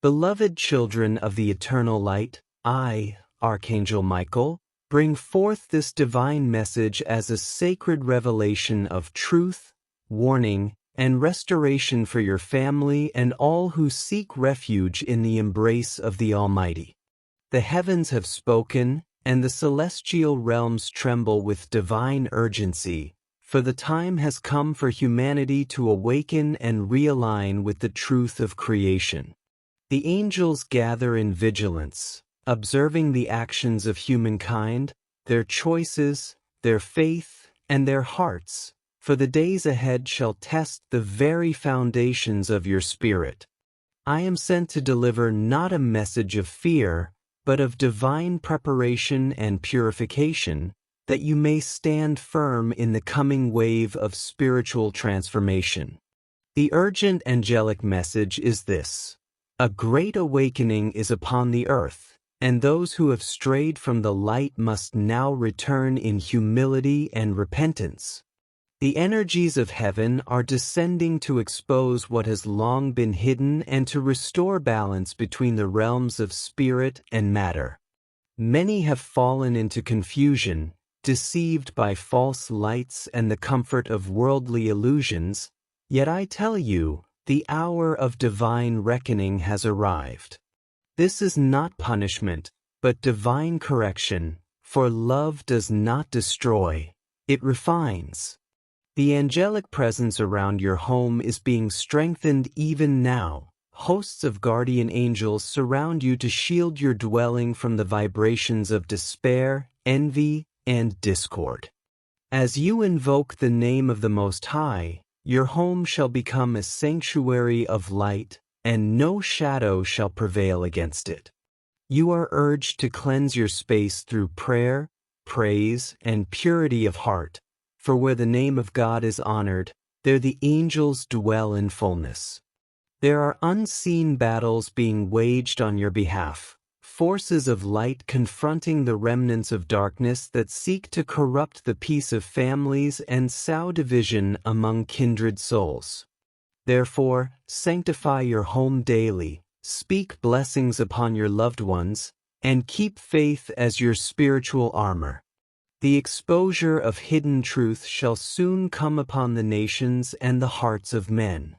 Beloved children of the eternal light, I, Archangel Michael, bring forth this divine message as a sacred revelation of truth, warning, and restoration for your family and all who seek refuge in the embrace of the Almighty. The heavens have spoken, and the celestial realms tremble with divine urgency, for the time has come for humanity to awaken and realign with the truth of creation. The angels gather in vigilance, observing the actions of humankind, their choices, their faith, and their hearts, for the days ahead shall test the very foundations of your spirit. I am sent to deliver not a message of fear, but of divine preparation and purification, that you may stand firm in the coming wave of spiritual transformation. The urgent angelic message is this: a great awakening is upon the earth, and those who have strayed from the light must now return in humility and repentance. The energies of heaven are descending to expose what has long been hidden and to restore balance between the realms of spirit and matter. Many have fallen into confusion, deceived by false lights and the comfort of worldly illusions, yet I tell you, the hour of divine reckoning has arrived. This is not punishment, but divine correction, for love does not destroy, it refines. The angelic presence around your home is being strengthened even now. Hosts of guardian angels surround you to shield your dwelling from the vibrations of despair, envy, and discord. As you invoke the name of the Most High, your home shall become a sanctuary of light, and no shadow shall prevail against it. You are urged to cleanse your space through prayer, praise, and purity of heart, for where the name of God is honored, there the angels dwell in fullness. There are unseen battles being waged on your behalf, forces of light confronting the remnants of darkness that seek to corrupt the peace of families and sow division among kindred souls. Therefore, sanctify your home daily, speak blessings upon your loved ones, and keep faith as your spiritual armor. The exposure of hidden truth shall soon come upon the nations and the hearts of men.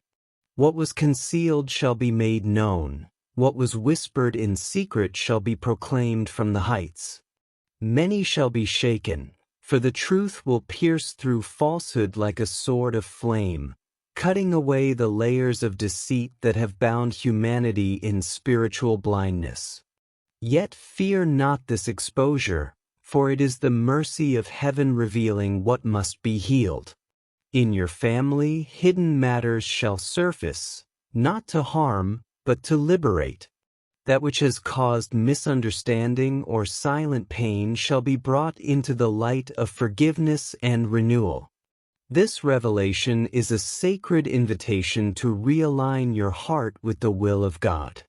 What was concealed shall be made known. What was whispered in secret shall be proclaimed from the heights. Many shall be shaken, for the truth will pierce through falsehood like a sword of flame, cutting away the layers of deceit that have bound humanity in spiritual blindness. Yet fear not this exposure, for it is the mercy of heaven revealing what must be healed. In your family, hidden matters shall surface, not to harm, but to liberate. That which has caused misunderstanding or silent pain shall be brought into the light of forgiveness and renewal. This revelation is a sacred invitation to realign your heart with the will of God.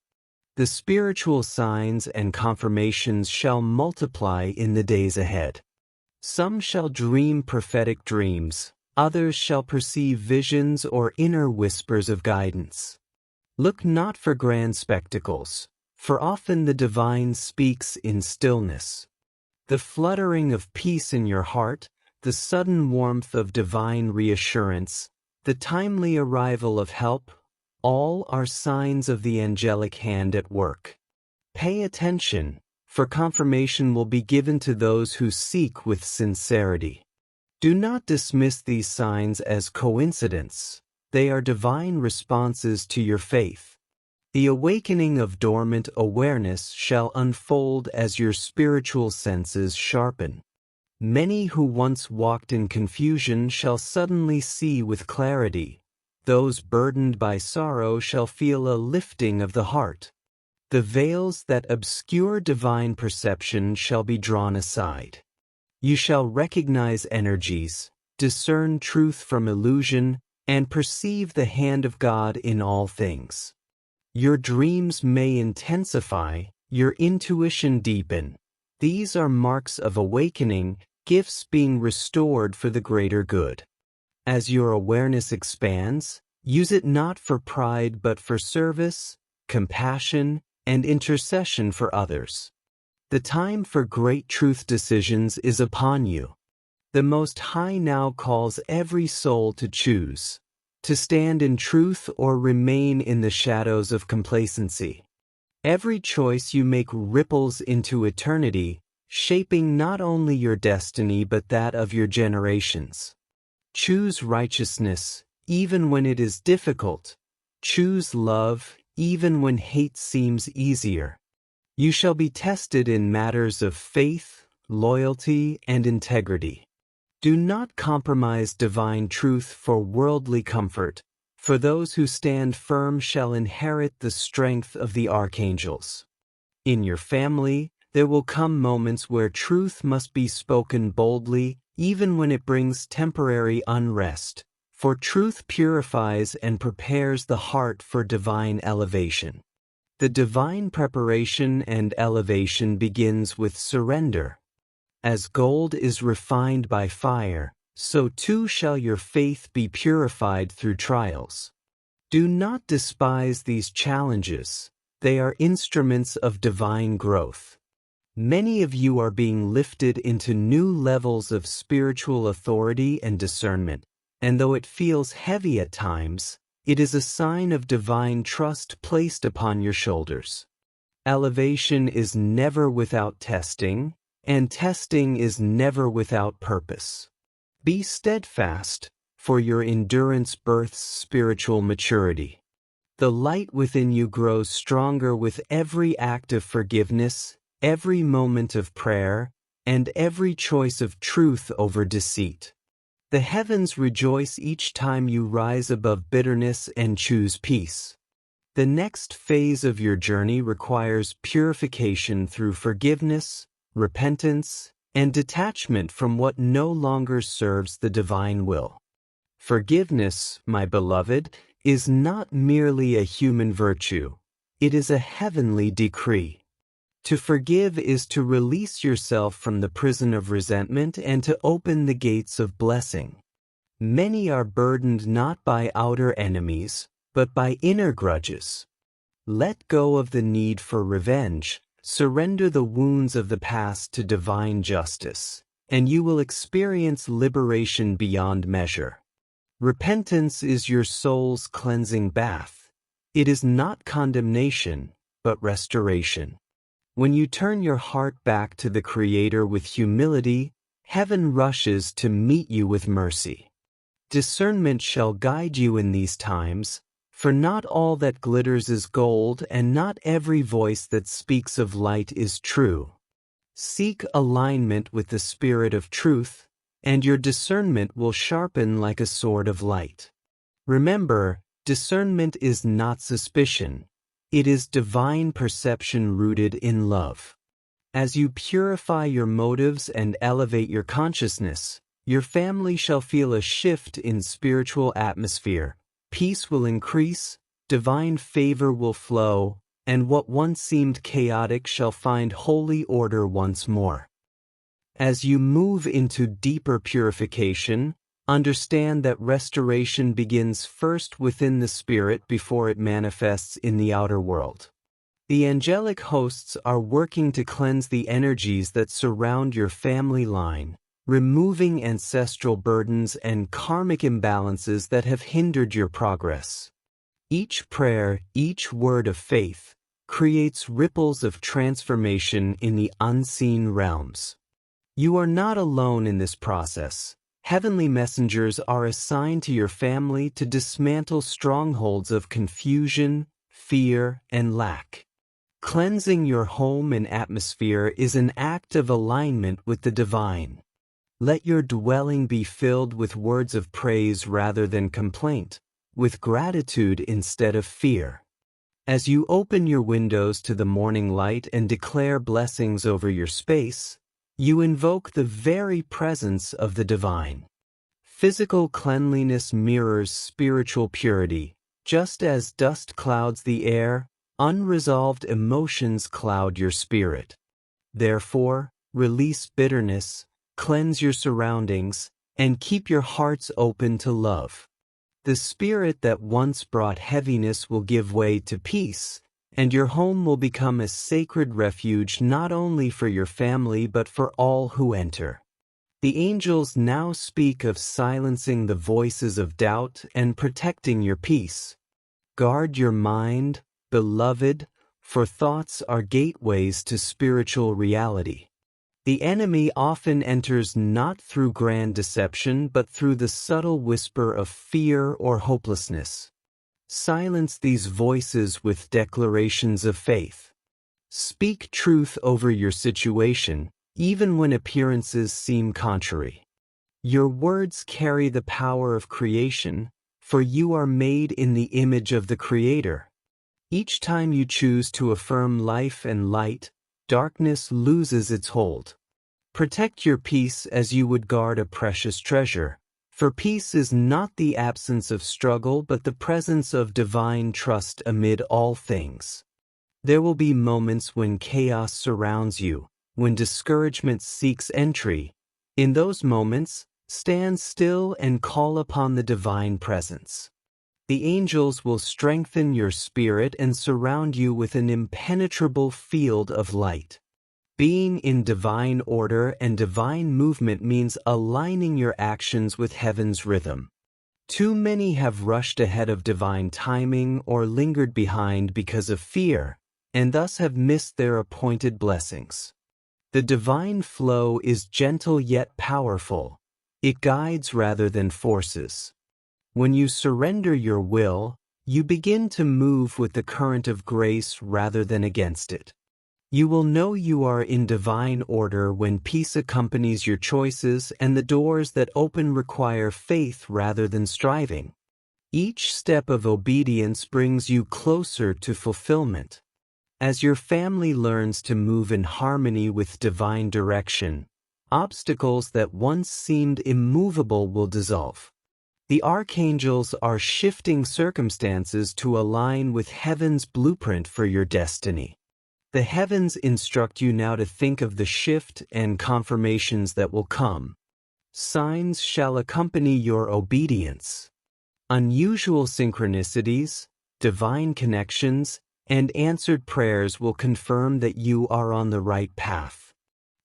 The spiritual signs and confirmations shall multiply in the days ahead. Some shall dream prophetic dreams, others shall perceive visions or inner whispers of guidance. Look not for grand spectacles, for often the divine speaks in stillness. The fluttering of peace in your heart, the sudden warmth of divine reassurance, the timely arrival of help, all are signs of the angelic hand at work. Pay attention, for confirmation will be given to those who seek with sincerity. Do not dismiss these signs as coincidence. They are divine responses to your faith. The awakening of dormant awareness shall unfold as your spiritual senses sharpen. Many who once walked in confusion shall suddenly see with clarity. Those burdened by sorrow shall feel a lifting of the heart. The veils that obscure divine perception shall be drawn aside. You shall recognize energies, discern truth from illusion, and perceive the hand of God in all things. Your dreams may intensify, your intuition deepen. These are marks of awakening, gifts being restored for the greater good. As your awareness expands, use it not for pride but for service, compassion, and intercession for others. The time for great truth decisions is upon you. The Most High now calls every soul to choose, to stand in truth or remain in the shadows of complacency. Every choice you make ripples into eternity, shaping not only your destiny but that of your generations. Choose righteousness, even when it is difficult. Choose love, even when hate seems easier. You shall be tested in matters of faith, loyalty, and integrity. Do not compromise divine truth for worldly comfort, for those who stand firm shall inherit the strength of the archangels. In your family, there will come moments where truth must be spoken boldly, even when it brings temporary unrest, for truth purifies and prepares the heart for divine elevation. The divine preparation and elevation begins with surrender. As gold is refined by fire, so too shall your faith be purified through trials. Do not despise these challenges. They are instruments of divine growth. Many of you are being lifted into new levels of spiritual authority and discernment, and though it feels heavy at times, it is a sign of divine trust placed upon your shoulders. Elevation is never without testing, and testing is never without purpose. Be steadfast, for your endurance births spiritual maturity. The light within you grows stronger with every act of forgiveness, every moment of prayer, and every choice of truth over deceit. The heavens rejoice each time you rise above bitterness and choose peace. The next phase of your journey requires purification through forgiveness, repentance, and detachment from what no longer serves the divine will. Forgiveness, my beloved, is not merely a human virtue. It is a heavenly decree. To forgive is to release yourself from the prison of resentment and to open the gates of blessing. Many are burdened not by outer enemies, but by inner grudges. Let go of the need for revenge, surrender the wounds of the past to divine justice, and you will experience liberation beyond measure. Repentance is your soul's cleansing bath. It is not condemnation, but restoration. When you turn your heart back to the Creator with humility, heaven rushes to meet you with mercy. Discernment shall guide you in these times, for not all that glitters is gold, and not every voice that speaks of light is true. Seek alignment with the Spirit of truth, and your discernment will sharpen like a sword of light. Remember, discernment is not suspicion. It is divine perception rooted in love. As you purify your motives and elevate your consciousness, your family shall feel a shift in spiritual atmosphere. Peace will increase, divine favor will flow, and what once seemed chaotic shall find holy order once more. As you move into deeper purification, understand that restoration begins first within the spirit before it manifests in the outer world. The angelic hosts are working to cleanse the energies that surround your family line, removing ancestral burdens and karmic imbalances that have hindered your progress. Each prayer, each word of faith, creates ripples of transformation in the unseen realms. You are not alone in this process. Heavenly messengers are assigned to your family to dismantle strongholds of confusion, fear, and lack. Cleansing your home and atmosphere is an act of alignment with the divine. Let your dwelling be filled with words of praise rather than complaint, with gratitude instead of fear. As you open your windows to the morning light and declare blessings over your space, you invoke the very presence of the divine. Physical cleanliness mirrors spiritual purity. Just as dust clouds the air, unresolved emotions cloud your spirit. Therefore, release bitterness, cleanse your surroundings, and keep your hearts open to love. The spirit that once brought heaviness will give way to peace, and your home will become a sacred refuge not only for your family but for all who enter. The angels now speak of silencing the voices of doubt and protecting your peace. Guard your mind, beloved, for thoughts are gateways to spiritual reality. The enemy often enters not through grand deception but through the subtle whisper of fear or hopelessness. Silence these voices with declarations of faith. Speak truth over your situation, even when appearances seem contrary. Your words carry the power of creation, for you are made in the image of the Creator. Each time you choose to affirm life and light, darkness loses its hold. Protect your peace as you would guard a precious treasure, for peace is not the absence of struggle but the presence of divine trust amid all things. There will be moments when chaos surrounds you, when discouragement seeks entry. In those moments, stand still and call upon the divine presence. The angels will strengthen your spirit and surround you with an impenetrable field of light. Being in divine order and divine movement means aligning your actions with heaven's rhythm. Too many have rushed ahead of divine timing or lingered behind because of fear, and thus have missed their appointed blessings. The divine flow is gentle yet powerful. It guides rather than forces. When you surrender your will, you begin to move with the current of grace rather than against it. You will know you are in divine order when peace accompanies your choices and the doors that open require faith rather than striving. Each step of obedience brings you closer to fulfillment. As your family learns to move in harmony with divine direction, obstacles that once seemed immovable will dissolve. The archangels are shifting circumstances to align with heaven's blueprint for your destiny. The heavens instruct you now to think of the shift and confirmations that will come. Signs shall accompany your obedience. Unusual synchronicities, divine connections, and answered prayers will confirm that you are on the right path.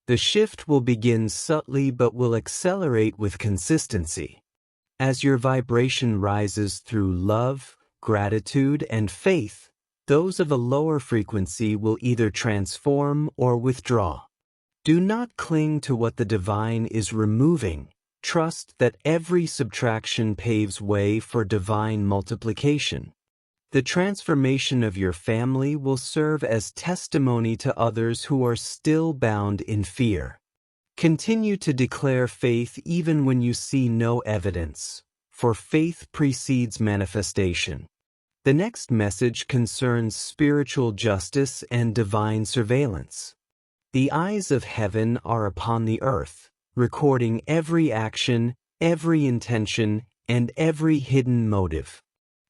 The shift will begin subtly but will accelerate with consistency. As your vibration rises through love, gratitude, and faith, those of a lower frequency will either transform or withdraw. Do not cling to what the divine is removing. Trust that every subtraction paves way for divine multiplication. The transformation of your family will serve as testimony to others who are still bound in fear. Continue to declare faith even when you see no evidence, for faith precedes manifestation. The next message concerns spiritual justice and divine surveillance. The eyes of heaven are upon the earth, recording every action, every intention, and every hidden motive.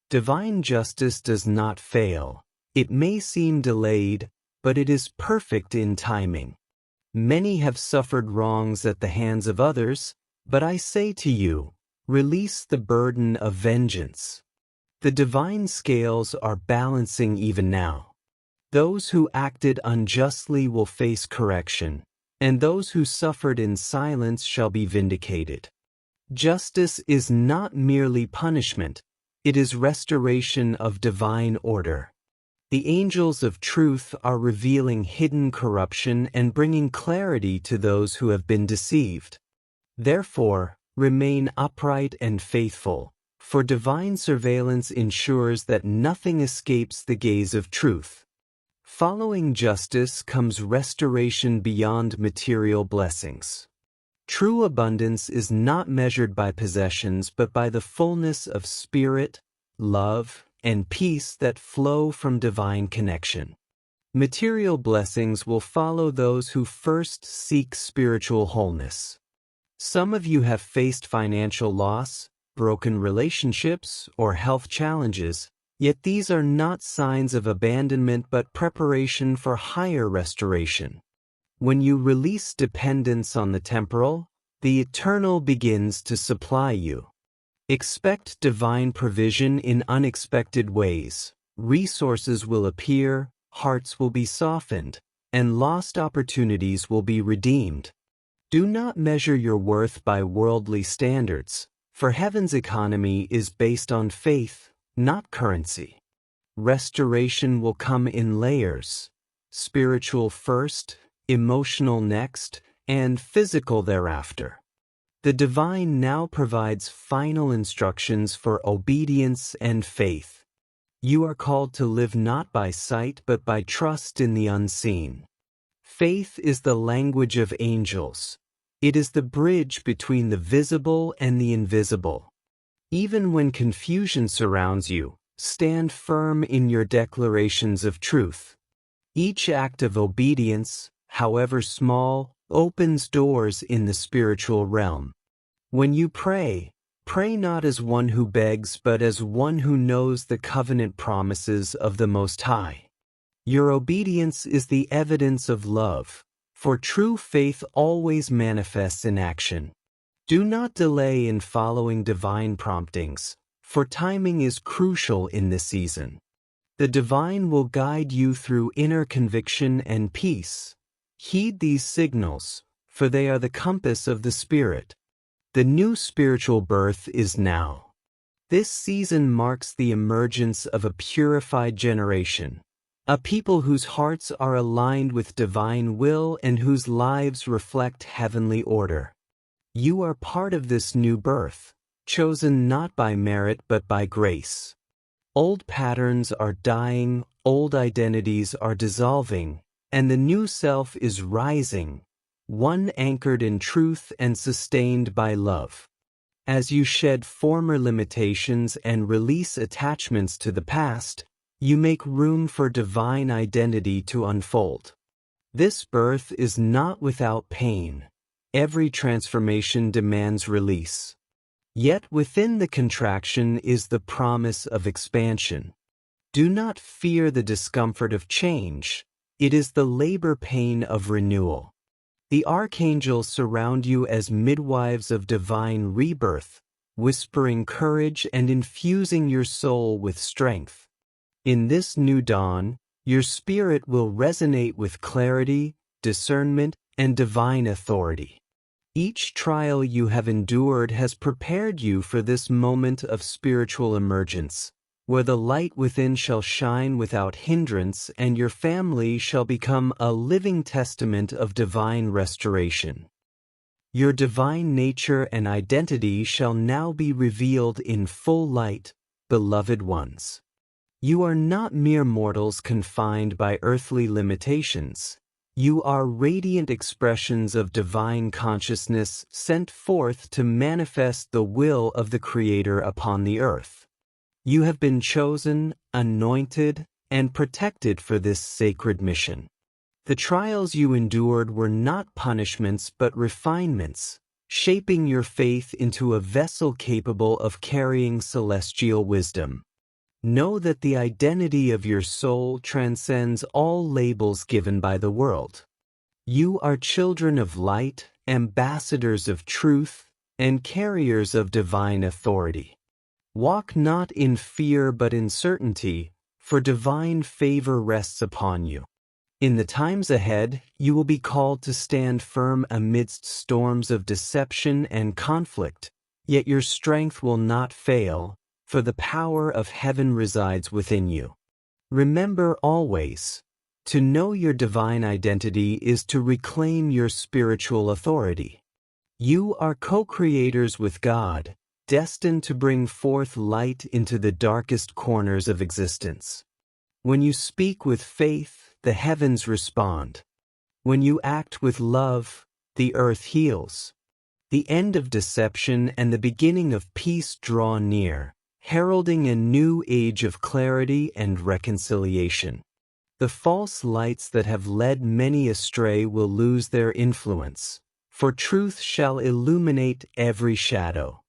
Divine justice does not fail. It may seem delayed, but it is perfect in timing. Many have suffered wrongs at the hands of others, but I say to you, release the burden of vengeance. The divine scales are balancing even now. Those who acted unjustly will face correction, and those who suffered in silence shall be vindicated. Justice is not merely punishment, it is restoration of divine order. The angels of truth are revealing hidden corruption and bringing clarity to those who have been deceived. Therefore, remain upright and faithful, for divine surveillance ensures that nothing escapes the gaze of truth. Following justice comes restoration beyond material blessings. True abundance is not measured by possessions but by the fullness of spirit, love, and peace that flow from divine connection. Material blessings will follow those who first seek spiritual wholeness. Some of you have faced financial loss, broken relationships, or health challenges, yet these are not signs of abandonment but preparation for higher restoration. When you release dependence on the temporal, the eternal begins to supply you. Expect divine provision in unexpected ways, Resources will appear, hearts will be softened, and lost opportunities will be redeemed. Do not measure your worth by worldly standards, for heaven's economy is based on faith, not currency. Restoration will come in layers: spiritual first, emotional next, and physical thereafter. The divine now provides final instructions for obedience and faith. You are called to live not by sight but by trust in the unseen. Faith is the language of angels. It is the bridge between the visible and the invisible. Even when confusion surrounds you, stand firm in your declarations of truth. Each act of obedience, however small, opens doors in the spiritual realm. When you pray, pray not as one who begs but as one who knows the covenant promises of the Most High. Your obedience is the evidence of love, for true faith always manifests in action. Do not delay in following divine promptings, for timing is crucial in this season. The divine will guide you through inner conviction and peace. Heed these signals, for they are the compass of the Spirit. The new spiritual birth is now. This season marks the emergence of a purified generation, a people whose hearts are aligned with divine will and whose lives reflect heavenly order. You are part of this new birth, chosen not by merit but by grace. Old patterns are dying, old identities are dissolving, and the new self is rising, one anchored in truth and sustained by love. As you shed former limitations and release attachments to the past, you make room for divine identity to unfold. This birth is not without pain. Every transformation demands release. Yet within the contraction is the promise of expansion. Do not fear the discomfort of change. It is the labor pain of renewal. The archangels surround you as midwives of divine rebirth, whispering courage and infusing your soul with strength. In this new dawn, your spirit will resonate with clarity, discernment, and divine authority. Each trial you have endured has prepared you for this moment of spiritual emergence, where the light within shall shine without hindrance and your family shall become a living testament of divine restoration. Your divine nature and identity shall now be revealed in full light, beloved ones. You are not mere mortals confined by earthly limitations. You are radiant expressions of divine consciousness sent forth to manifest the will of the Creator upon the earth. You have been chosen, anointed, and protected for this sacred mission. The trials you endured were not punishments but refinements, shaping your faith into a vessel capable of carrying celestial wisdom. Know that the identity of your soul transcends all labels given by the world. You are children of light, ambassadors of truth, and carriers of divine authority. Walk not in fear but in certainty, for divine favor rests upon you. In the times ahead, you will be called to stand firm amidst storms of deception and conflict, yet your strength will not fail, for the power of heaven resides within you. Remember always, to know your divine identity is to reclaim your spiritual authority. You are co-creators with God, destined to bring forth light into the darkest corners of existence. When you speak with faith, the heavens respond. When you act with love, the earth heals. The end of deception and the beginning of peace draw near, heralding a new age of clarity and reconciliation. The false lights that have led many astray will lose their influence, for truth shall illuminate every shadow.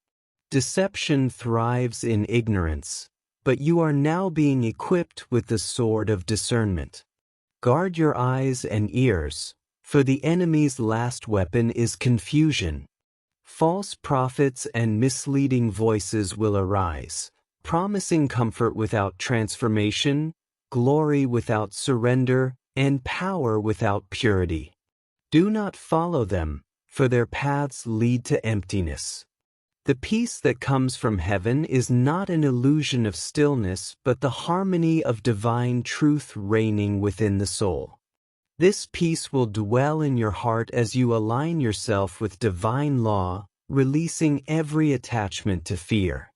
Deception thrives in ignorance, but you are now being equipped with the sword of discernment. Guard your eyes and ears, for the enemy's last weapon is confusion. False prophets and misleading voices will arise, promising comfort without transformation, glory without surrender, and power without purity. Do not follow them, for their paths lead to emptiness. The peace that comes from heaven is not an illusion of stillness, but the harmony of divine truth reigning within the soul. This peace will dwell in your heart as you align yourself with divine law, releasing every attachment to fear.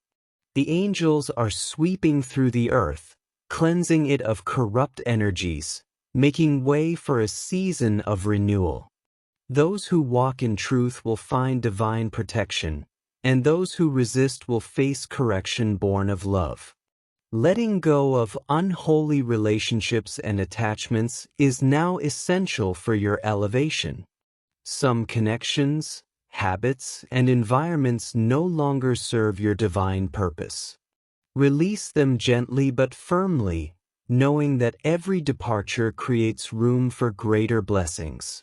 The angels are sweeping through the earth, cleansing it of corrupt energies, making way for a season of renewal. Those who walk in truth will find divine protection, and those who resist will face correction born of love. Letting go of unholy relationships and attachments is now essential for your elevation. Some connections, habits, and environments no longer serve your divine purpose. Release them gently but firmly, knowing that every departure creates room for greater blessings.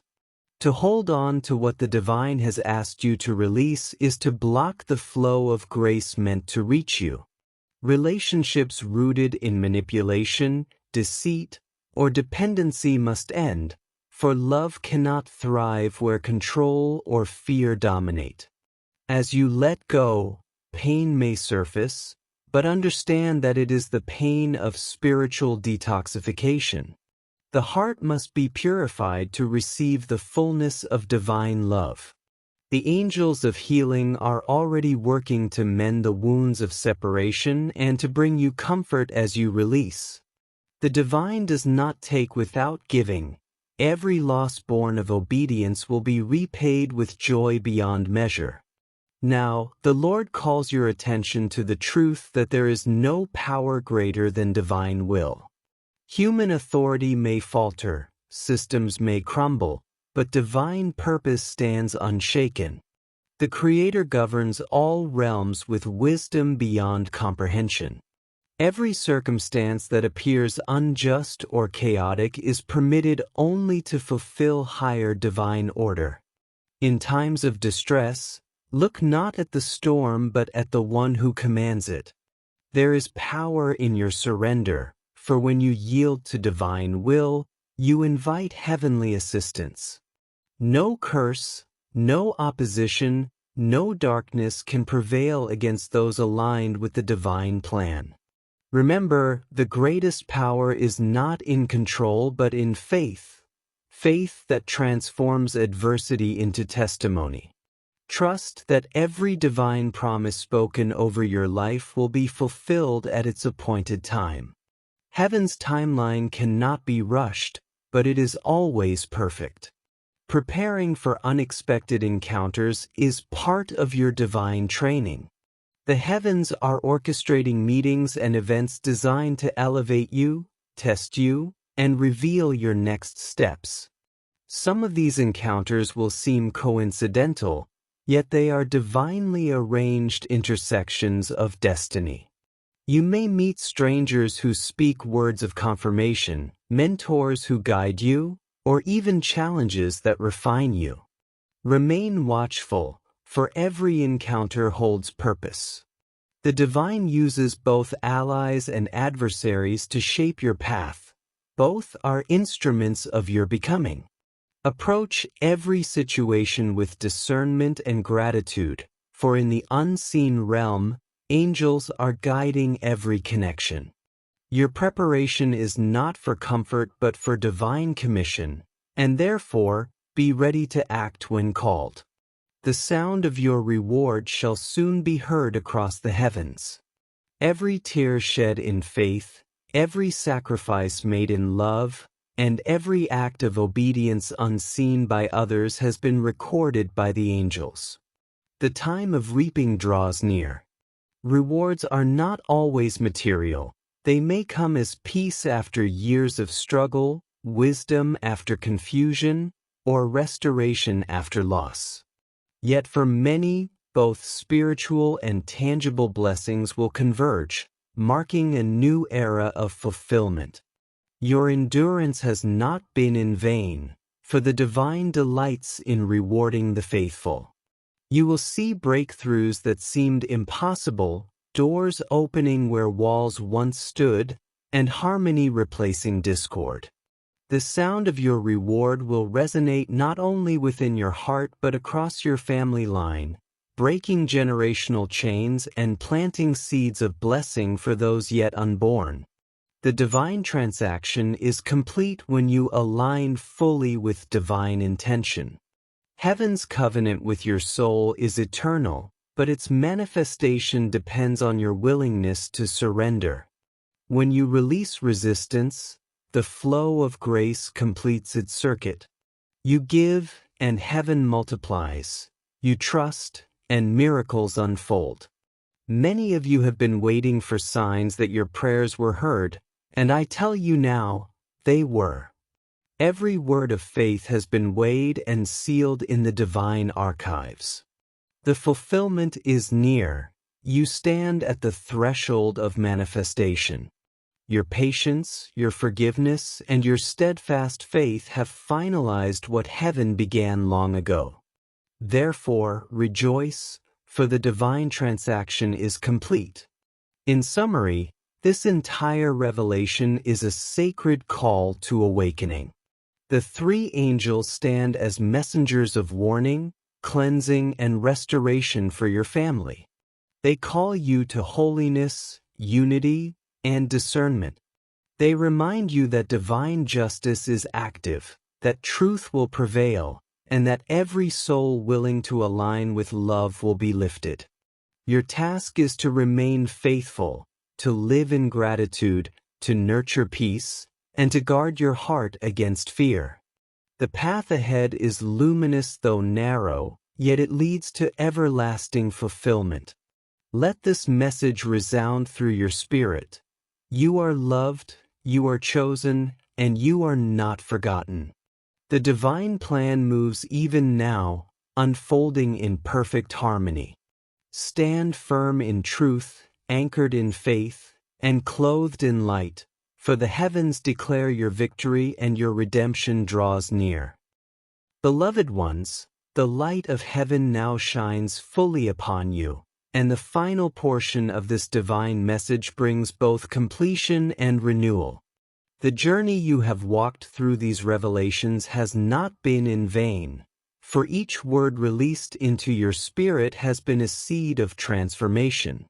To hold on to what the divine has asked you to release is to block the flow of grace meant to reach you. Relationships rooted in manipulation, deceit, or dependency must end, for love cannot thrive where control or fear dominate. As you let go, pain may surface, but understand that it is the pain of spiritual detoxification. The heart must be purified to receive the fullness of divine love. The angels of healing are already working to mend the wounds of separation and to bring you comfort as you release. The divine does not take without giving. Every loss born of obedience will be repaid with joy beyond measure. Now, the Lord calls your attention to the truth that there is no power greater than divine will. Human authority may falter, systems may crumble, but divine purpose stands unshaken. The Creator governs all realms with wisdom beyond comprehension. Every circumstance that appears unjust or chaotic is permitted only to fulfill higher divine order. In times of distress, look not at the storm but at the one who commands it. There is power in your surrender, for when you yield to divine will, you invite heavenly assistance. No curse, no opposition, no darkness can prevail against those aligned with the divine plan. Remember, the greatest power is not in control but in faith, faith that transforms adversity into testimony. Trust that every divine promise spoken over your life will be fulfilled at its appointed time. Heaven's timeline cannot be rushed, but it is always perfect. Preparing for unexpected encounters is part of your divine training. The heavens are orchestrating meetings and events designed to elevate you, test you, and reveal your next steps. Some of these encounters will seem coincidental, yet they are divinely arranged intersections of destiny. You may meet strangers who speak words of confirmation, mentors who guide you, or even challenges that refine you. Remain watchful, for every encounter holds purpose. The divine uses both allies and adversaries to shape your path. Both are instruments of your becoming. Approach every situation with discernment and gratitude, for in the unseen realm, angels are guiding every connection. Your preparation is not for comfort but for divine commission, and therefore, be ready to act when called. The sound of your reward shall soon be heard across the heavens. Every tear shed in faith, every sacrifice made in love, and every act of obedience unseen by others has been recorded by the angels. The time of reaping draws near. Rewards are not always material. They may come as peace after years of struggle, wisdom after confusion, or restoration after loss. Yet for many, both spiritual and tangible blessings will converge, marking a new era of fulfillment. Your endurance has not been in vain, for the divine delights in rewarding the faithful. You will see breakthroughs that seemed impossible, doors opening where walls once stood, and harmony replacing discord. The sound of your reward will resonate not only within your heart but across your family line, breaking generational chains and planting seeds of blessing for those yet unborn. The divine transaction is complete when you align fully with divine intention. Heaven's covenant with your soul is eternal, but its manifestation depends on your willingness to surrender. When you release resistance, the flow of grace completes its circuit. You give, and heaven multiplies. You trust, and miracles unfold. Many of you have been waiting for signs that your prayers were heard, and I tell you now, they were. Every word of faith has been weighed and sealed in the divine archives. The fulfillment is near. You stand at the threshold of manifestation. Your patience, your forgiveness, and your steadfast faith have finalized what heaven began long ago. Therefore, rejoice, for the divine transaction is complete. In summary, this entire revelation is a sacred call to awakening. The three angels stand as messengers of warning, cleansing, and restoration for your family. They call you to holiness, unity, and discernment. They remind you that divine justice is active, that truth will prevail, and that every soul willing to align with love will be lifted. Your task is to remain faithful, to live in gratitude, to nurture peace, and to guard your heart against fear. The path ahead is luminous though narrow, yet it leads to everlasting fulfillment. Let this message resound through your spirit. You are loved, you are chosen, and you are not forgotten. The divine plan moves even now, unfolding in perfect harmony. Stand firm in truth, anchored in faith, and clothed in light, for the heavens declare your victory and your redemption draws near. Beloved ones, the light of heaven now shines fully upon you, and the final portion of this divine message brings both completion and renewal. The journey you have walked through these revelations has not been in vain, for each word released into your spirit has been a seed of transformation.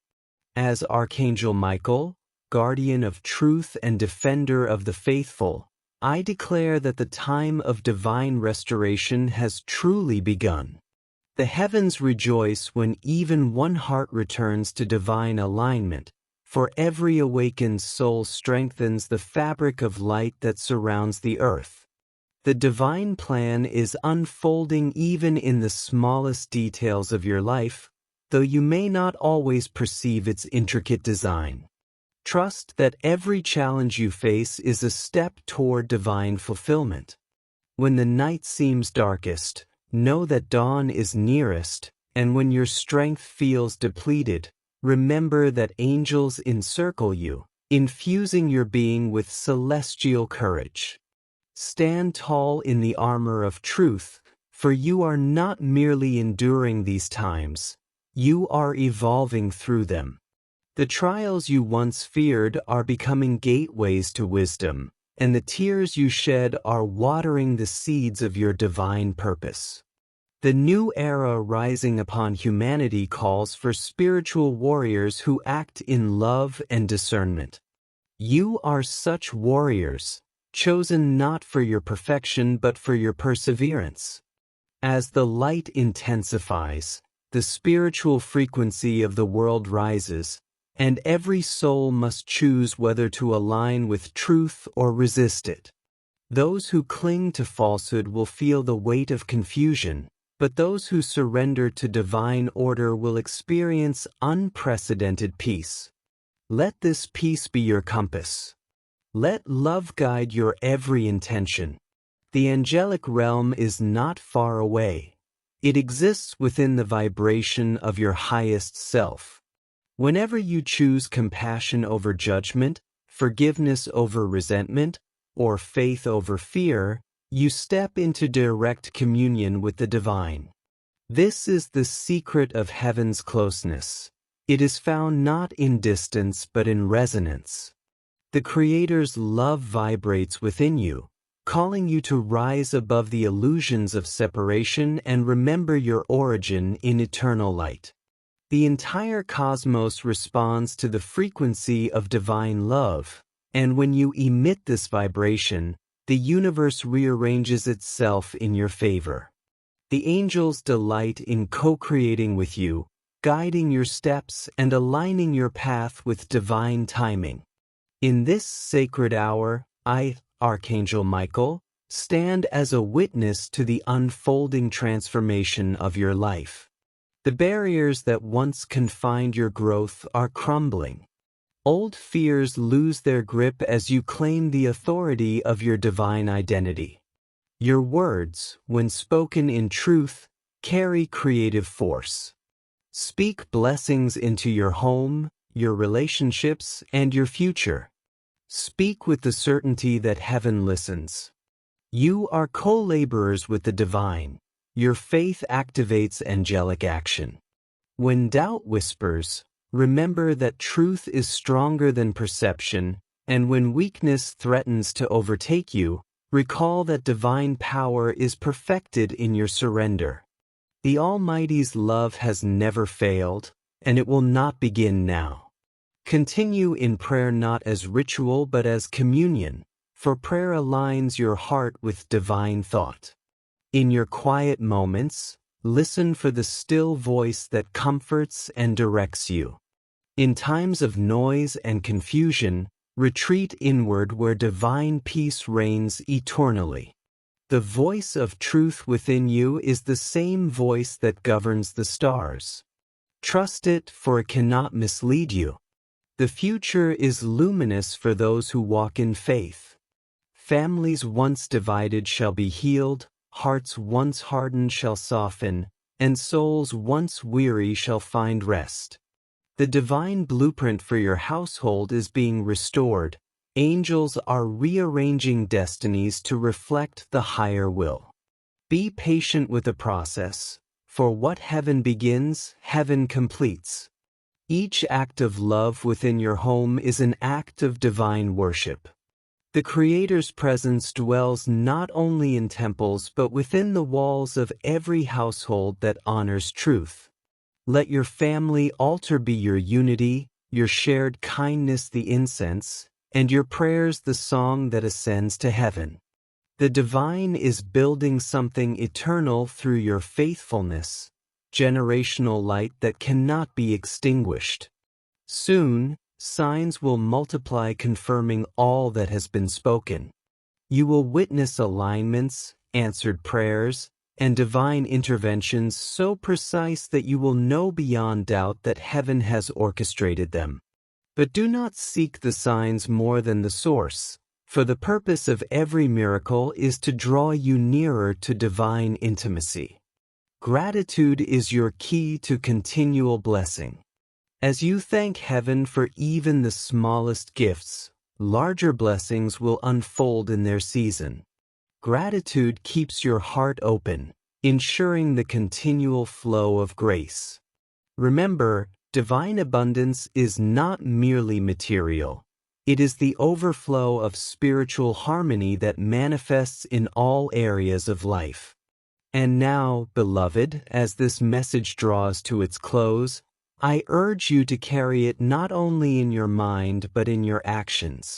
As Archangel Michael, guardian of truth and defender of the faithful, I declare that the time of divine restoration has truly begun. The heavens rejoice when even one heart returns to divine alignment, for every awakened soul strengthens the fabric of light that surrounds the earth. The divine plan is unfolding even in the smallest details of your life, though you may not always perceive its intricate design. Trust that every challenge you face is a step toward divine fulfillment. When the night seems darkest, know that dawn is nearest, and when your strength feels depleted, remember that angels encircle you, infusing your being with celestial courage. Stand tall in the armor of truth, for you are not merely enduring these times, you are evolving through them. The trials you once feared are becoming gateways to wisdom, and the tears you shed are watering the seeds of your divine purpose. The new era rising upon humanity calls for spiritual warriors who act in love and discernment. You are such warriors, chosen not for your perfection but for your perseverance. As the light intensifies, the spiritual frequency of the world rises, and every soul must choose whether to align with truth or resist it. Those who cling to falsehood will feel the weight of confusion, but those who surrender to divine order will experience unprecedented peace. Let this peace be your compass. Let love guide your every intention. The angelic realm is not far away. It exists within the vibration of your highest self. Whenever you choose compassion over judgment, forgiveness over resentment, or faith over fear, you step into direct communion with the divine. This is the secret of heaven's closeness. It is found not in distance but in resonance. The Creator's love vibrates within you, calling you to rise above the illusions of separation and remember your origin in eternal light. The entire cosmos responds to the frequency of divine love, and when you emit this vibration, the universe rearranges itself in your favor. The angels delight in co-creating with you, guiding your steps and aligning your path with divine timing. In this sacred hour, I, Archangel Michael, stand as a witness to the unfolding transformation of your life. The barriers that once confined your growth are crumbling. Old fears lose their grip as you claim the authority of your divine identity. Your words, when spoken in truth, carry creative force. Speak blessings into your home, your relationships, and your future. Speak with the certainty that heaven listens. You are co-laborers with the divine. Your faith activates angelic action. When doubt whispers, remember that truth is stronger than perception, and when weakness threatens to overtake you, recall that divine power is perfected in your surrender. The Almighty's love has never failed, and it will not begin now. Continue in prayer not as ritual but as communion, for prayer aligns your heart with divine thought. In your quiet moments, listen for the still voice that comforts and directs you. In times of noise and confusion, retreat inward where divine peace reigns eternally. The voice of truth within you is the same voice that governs the stars. Trust it, for it cannot mislead you. The future is luminous for those who walk in faith. Families once divided shall be healed, hearts once hardened shall soften, and souls once weary shall find rest. The divine blueprint for your household is being restored. Angels are rearranging destinies to reflect the higher will. Be patient with the process, for what heaven begins, heaven completes. Each act of love within your home is an act of divine worship. The Creator's presence dwells not only in temples but within the walls of every household that honors truth. Let your family altar be your unity, your shared kindness the incense, and your prayers the song that ascends to heaven. The divine is building something eternal through your faithfulness, generational light that cannot be extinguished. Soon, signs will multiply confirming all that has been spoken. You will witness alignments, answered prayers, and divine interventions so precise that you will know beyond doubt that heaven has orchestrated them. But do not seek the signs more than the source, for the purpose of every miracle is to draw you nearer to divine intimacy. Gratitude is your key to continual blessing. As you thank heaven for even the smallest gifts, larger blessings will unfold in their season. Gratitude keeps your heart open, ensuring the continual flow of grace. Remember, divine abundance is not merely material. It is the overflow of spiritual harmony that manifests in all areas of life. And now, beloved, as this message draws to its close, I urge you to carry it not only in your mind but in your actions.